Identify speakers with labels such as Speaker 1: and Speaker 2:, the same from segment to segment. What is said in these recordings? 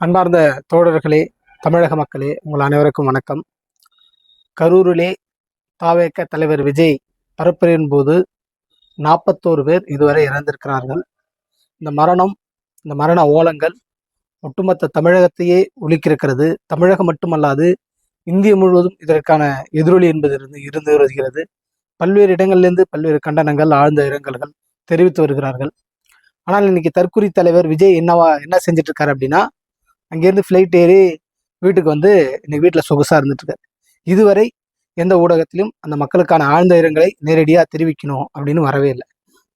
Speaker 1: அன்பார்ந்த தோழர்களே, தமிழக மக்களே, உங்கள் அனைவருக்கும் வணக்கம். கரூரிலே தாவேக தலைவர் விஜய் பரப்புரையின் போது 41 பேர் இதுவரை இறந்திருக்கிறார்கள். இந்த மரண ஓலங்கள் ஒட்டுமொத்த தமிழகத்தையே உலுக்கியிருக்கிறது. தமிழகம் மட்டுமல்லாது இந்திய முழுவதும் இதற்கான எதிரொலி என்பது இருந்து வருகிறது. பல்வேறு இடங்களிலிருந்து பல்வேறு கண்டனங்கள், ஆழ்ந்த இரங்கல்கள் தெரிவித்து வருகிறார்கள். ஆனால் இன்னைக்கு தற்குறி தலைவர் விஜய் என்ன செஞ்சுட்டு இருக்காரு அப்படின்னா, அங்கேருந்து ஃப்ளைட் ஏறி வீட்டுக்கு வந்து இன்னைக்கு வீட்டில் சொகுசாக இருந்துட்டு இருக்காரு. இதுவரை எந்த ஊடகத்திலும் அந்த மக்களுக்கான ஆழ்ந்த இரங்கலை நேரடியாக தெரிவிக்கணும் அப்படின்னு வரவே இல்லை.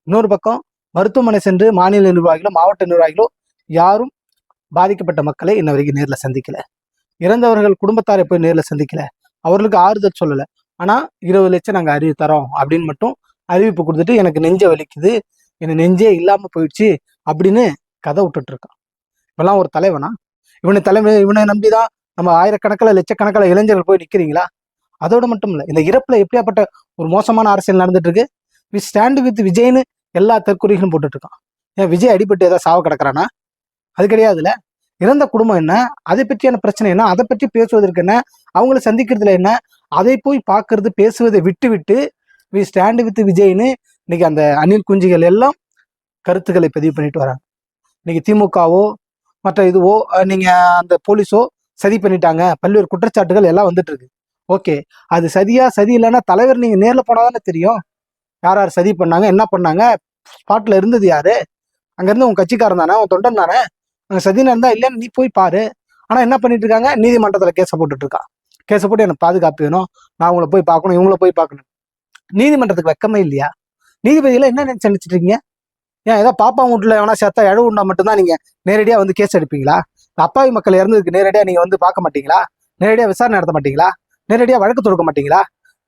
Speaker 1: இன்னொரு பக்கம் மருத்துவமனை சென்று மாநில நிர்வாகிகளோ மாவட்ட நிர்வாகிகளோ யாரும் பாதிக்கப்பட்ட மக்களை இன்ன வரைக்கும் நேரில் சந்திக்கல. இறந்தவர்கள் குடும்பத்தாரை போய் நேரில் சந்திக்கல, அவர்களுக்கு ஆறுதல் சொல்லலை. ஆனால் 20 லட்சம் நாங்கள் அறிவு தரோம் அப்படின்னு மட்டும் அறிவிப்பு கொடுத்துட்டு எனக்கு நெஞ்சை வலிக்குது, எனக்கு நெஞ்சே இல்லாமல் போயிடுச்சு அப்படின்னு கதை விட்டுட்டு இருக்கான். இப்பெல்லாம் ஒரு தலைவனா? இவனை நம்பிதான் நம்ம ஆயிரக்கணக்கில் லட்சக்கணக்கில் இளைஞர்கள் போய் நிற்கிறீங்களா? அதோடு மட்டும் இல்லை, இந்த இறப்புல எப்படியாப்பட்ட ஒரு மோசமான அரசியல் நடந்துட்டு இருக்கு. வி ஸ்டாண்ட் வித் விஜய்னு எல்லா தற்கொலைகளும் போட்டுட்டு இருக்கான். ஏன் விஜய் அடிபட்டு ஏதாவது சாவ கிடக்குறானா? அது கிடையாதுல்ல. இறந்த குடும்பம் என்ன, அதை பற்றியான பிரச்சனை என்ன, அதை பற்றி பேசுவதற்கு என்ன, அவங்கள சந்திக்கிறதுல என்ன, அதை போய் பார்க்கறது பேசுவதை விட்டு விட்டு வி ஸ்டாண்ட் வித் விஜய்னு இன்னைக்கு அந்த அணில் குஞ்சுகள் எல்லாம் கருத்துக்களை பதிவு பண்ணிட்டு வராங்க. இன்னைக்கு திமுகவோ மற்ற இதுவோ நீங்க அந்த போலீஸோ சதி பண்ணிட்டாங்க, பல்வேறு குற்றச்சாட்டுகள் எல்லாம் வந்துட்டு இருக்கு. ஓகே, அது சரியா சரி இல்லைன்னா தலைவர் நீங்க நேர்ல போனாதானே தெரியும் யார் யார் சதி பண்ணாங்க, என்ன பண்ணாங்க, ஸ்பாட்ல இருந்தது யாரு, அங்க இருந்து உன் கட்சிக்காரன் தானே, உன் தொண்டன் தானே, அங்க சதினா இருந்தா இல்லைன்னு நீ போய் பாரு. ஆனா என்ன பண்ணிட்டு இருக்காங்க, நீதிமன்றத்துல கேஸை போட்டுட்டு இருக்கான். கேஸை போட்டு எனக்கு பாதுகாப்பு வேணும், நான் உங்களை போய் பார்க்கணும், இவங்கள போய் பார்க்கணும். நீதிமன்றத்துக்கு வெக்கமே இல்லையா? நீதிபதியில என்ன நினைச்சிட்டு இருக்கீங்க? ஏன் ஏதோ பாப்பா வீட்டுல எவனா சேர்த்தா இழவு உண்டா மட்டும்தான் நீங்க நேரடியா வந்து கேஸ் எடுப்பீங்களா? அப்பாவி மக்கள் இறந்ததுக்கு நேரடியா நீங்க வந்து பார்க்க மாட்டீங்களா? நேரடியா விசாரணை நடத்த மாட்டீங்களா? நேரடியா வழக்கு தொடுக்க மாட்டீங்களா?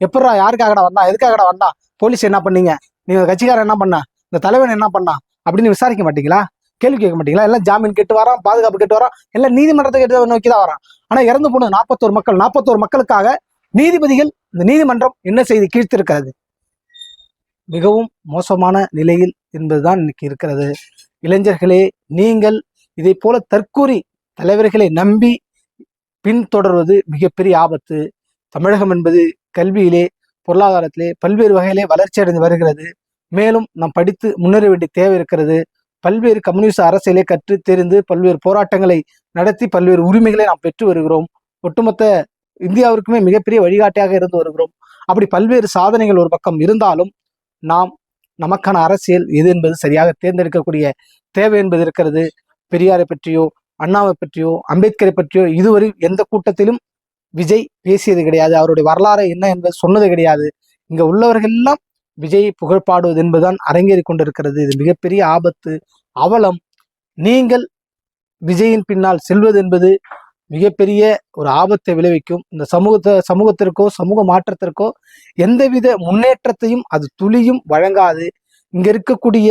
Speaker 1: எப்படா யாருக்காகடா வந்தான், எதுக்காகடா வந்தான், போலீஸ் என்ன பண்ணீங்க, நீங்க கட்சிக்காரன் என்ன பண்ணா, இந்த தலைவன் என்ன பண்ணா அப்படின்னு விசாரிக்க மாட்டீங்களா? கேள்வி கேட்க மாட்டீங்களா? எல்லாம் ஜாமீன் கேட்டு வரான், பாதுகாப்பு கேட்டு வரான், எல்லாம் நீதிமன்றத்தை கேட்டு நோக்கி தான் வரான். ஆனா இறந்து போனது 41 மக்களுக்காக நீதிபதிகள், இந்த நீதிமன்றம் என்ன செய்து கீழ்த்திருக்கிறது? மிகவும் மோசமான நிலையில் என்பதுதான் இன்னைக்கு இருக்கிறது. இளைஞர்களே, நீங்கள் இதை போல தற்கூரி தலைவர்களை நம்பி பின்தொடர்வது மிகப்பெரிய ஆபத்து. தமிழகம் என்பது கல்வியிலே, பொருளாதாரத்திலே பல்வேறு வகையிலே வளர்ச்சி அடைந்து வருகிறது. மேலும் நாம் படித்து முன்னேற வேண்டிய தேவை இருக்கிறது. பல்வேறு கம்யூனிஸ்ட் அரசியலை கற்று தெரிந்து பல்வேறு போராட்டங்களை நடத்தி பல்வேறு உரிமைகளை நாம் பெற்று வருகிறோம். ஒட்டுமொத்த இந்தியாவிற்குமே மிகப்பெரிய வழிகாட்டியாக இருந்து வருகிறோம். அப்படி பல்வேறு சாதனைகள் ஒரு பக்கம் இருந்தாலும் நாம் நமக்கான அரசியல் எது என்பது சரியாக தேர்ந்தெடுக்கக்கூடிய தேவை என்பது இருக்கிறது. பெரியாரை பற்றியோ, அண்ணாவை பற்றியோ, அம்பேத்கரை பற்றியோ இதுவரை எந்த கூட்டத்திலும் விஜய் பேசியது கிடையாது. அவருடைய வரலாறு என்ன என்பது சொன்னது கிடையாது. இங்க உள்ளவர்கள் எல்லாம் விஜய் புகழ்பாடுவது என்பதுதான் அரங்கேறி கொண்டிருக்கிறது. இது மிகப்பெரிய ஆபத்து, அவலம். நீங்கள் விஜயின் பின்னால் செல்வது என்பது மிகப்பெரிய ஒரு ஆபத்தை விளைவிக்கும். இந்த சமூகத்திற்கோ சமூக மாற்றத்திற்கோ எந்தவித முன்னேற்றத்தையும் அது துளியும் வழங்காது. இங்க இருக்கக்கூடிய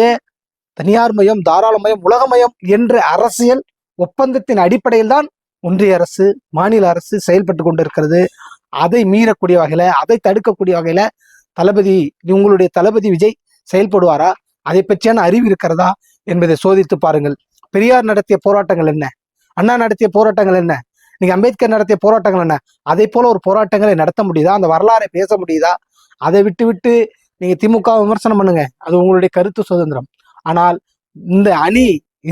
Speaker 1: தனியார் மயம், தாராளமயம், உலகமயம் என்ற அரசியல் ஒப்பந்தத்தின் அடிப்படையில் தான் ஒன்றிய அரசு, மாநில அரசு செயல்பட்டு கொண்டிருக்கிறது. அதை மீறக்கூடிய வகையில, அதை தடுக்கக்கூடிய வகையில உங்களுடைய தளபதி விஜய் செயல்படுவாரா? அதை பற்றியான அறிவு இருக்கிறதா என்பதை சோதித்து பாருங்கள். பெரியார் நடத்திய போராட்டங்கள் என்ன, அண்ணா நடத்திய போராட்டங்கள் என்ன, நீங்க அம்பேத்கர் நடத்திய போராட்டங்கள் என்ன? அதை போல ஒரு போராட்டங்களை நடத்த முடியுதா? அந்த வரலாறை பேச முடியுதா? அதை விட்டு நீங்க திமுக விமர்சனம் பண்ணுங்க, அது உங்களுடைய கருத்து சுதந்திரம். ஆனால் இந்த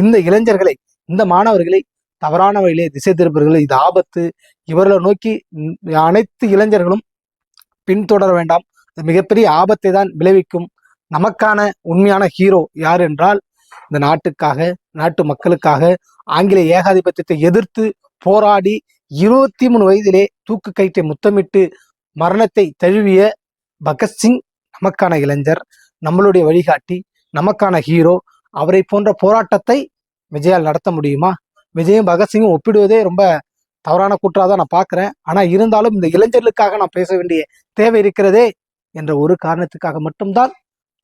Speaker 1: இந்த இளைஞர்களை, இந்த மாணவர்களை தவறான வழியிலே திசை திருப்பவர்கள், இது ஆபத்து. இவர்களை நோக்கி அனைத்து இளைஞர்களும் பின்தொடர வேண்டாம். மிகப்பெரிய ஆபத்தை தான் விளைவிக்கும். நமக்கான உண்மையான ஹீரோ யார் என்றால், இந்த நாட்டுக்காக, நாட்டு மக்களுக்காக ஆங்கில ஏகாதிபத்தியத்தை எதிர்த்து போராடி 23 வயதிலே தூக்கு கயிற்றை முத்தமிட்டு மரணத்தை தழுவிய பகத்சிங் நமக்கான இளைஞர், நம்மளுடைய வழிகாட்டி, நமக்கான ஹீரோ. அவரை போன்ற போராட்டத்தை விஜயால் நடத்த முடியுமா? விஜயும் பகத்சிங்கும் ஒப்பிடுவதே ரொம்ப தவறான கூற்றாதான் நான் பார்க்கிறேன். ஆனா இருந்தாலும் இந்த இளைஞர்களுக்காக நாம் பேச வேண்டிய தேவை இருக்கிறதே என்ற ஒரு காரணத்துக்காக மட்டும்தான்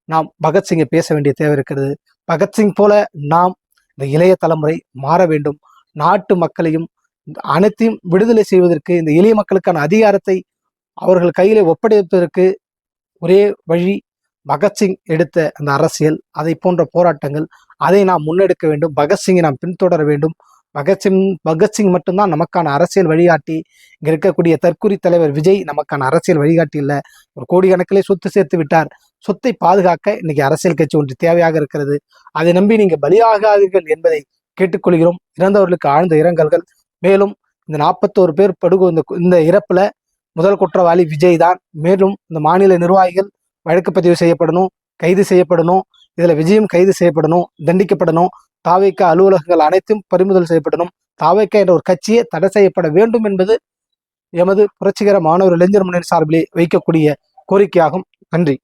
Speaker 1: நாம் பகத்சிங்கை பேச வேண்டிய தேவை இருக்கிறது. பகத்சிங் போல நாம் இந்த இளைய தலைமுறை மாற வேண்டும். நாட்டு மக்களையும் அனைத்தையும் விடுதலை செய்வதற்கு, இந்த எளிய மக்களுக்கான அதிகாரத்தை அவர்கள் கையில ஒப்படைப்பதற்கு ஒரே வழி பகத்சிங் எடுத்த அந்த அரசியல், அதை போன்ற போராட்டங்கள், அதை நாம் முன்னெடுக்க வேண்டும். பகத்சிங்கை நாம் பின்தொடர வேண்டும். பகத்சிங் மட்டும்தான் நமக்கான அரசியல் வழிகாட்டி. இங்க இருக்கக்கூடிய தற்குறி தலைவர் விஜய் நமக்கான அரசியல் வழிகாட்டி இல்ல. ஒரு கோடிக்கணக்கிலே சொத்து சேர்த்து விட்டார். சொத்தை பாதுகாக்க இன்னைக்கு அரசியல் கட்சி ஒன்று தேவையாக இருக்கிறது. அதை நம்பி நீங்க பலியாகாதீர்கள் என்பதை கேட்டுக்கொள்கிறோம். இறந்தவர்களுக்கு ஆழ்ந்த இரங்கல்கள். மேலும் இந்த 41 பேர் இந்த இறப்புல முதல் குற்றவாளி விஜய் தான். மேலும் இந்த மாநில நிர்வாகிகள் வழக்கு பதிவு செய்யப்படணும், கைது செய்யப்படணும். இதுல விஜயும் கைது செய்யப்படணும், தண்டிக்கப்படணும். தாவேக அலுவலகங்கள் அனைத்தும் பறிமுதல் செய்யப்படணும். தாவேக என்ற ஒரு கட்சியே தடை செய்யப்பட வேண்டும் என்பது எமது புரட்சிகர மாணவர் இளைஞர் முன்னணி சார்பிலே வைக்கக்கூடிய கோரிக்கையாகும். நன்றி.